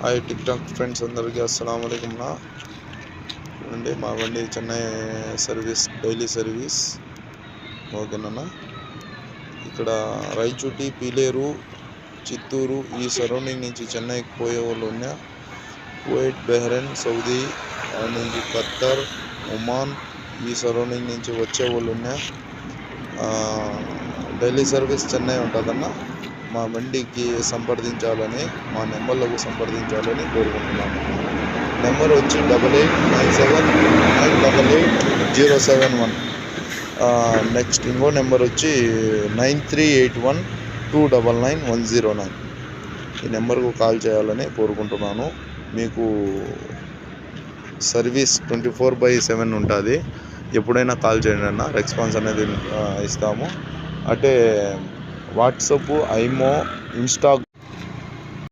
Hi tick talk friends అందరికీ అస్సలాము అలైకుం నా చూడండి మా బండి చెన్నై సర్వీస్ డైలీ సర్వీస్ ఓకేనా. ఇక్కడ రాయచోటి, పీలేరు, చిత్తూరు ఈ సరౌండింగ్ నుంచి చెన్నైకి పోయే వాళ్ళు ఉన్నా, కువైట్, బహ్రెయిన్, సౌదీ నుంచి ఖత్తర్, ఒమాన్ ఈ సరౌండింగ్ నుంచి వచ్చే వాళ్ళు ఉన్నా డైలీ సర్వీస్ చెన్నై ఉంటుందన్న. మా బండికి సంప్రదించాలని, మా నెంబర్లకు సంప్రదించాలని కోరుకుంటున్నాను. నెంబర్ వచ్చి 8897988071. నెక్స్ట్ ఇంకో నెంబర్ వచ్చి 9381299109. ఈ నెంబర్కు కాల్ చేయాలని కోరుకుంటున్నాను. మీకు సర్వీస్ 24/7 ఉంటుంది. ఎప్పుడైనా కాల్ చేయండి అన్న, రెస్పాన్స్ అనేది ఇస్తాము. అంటే వాట్సప్, ఐమో, ఇన్స్టాగ్రామ్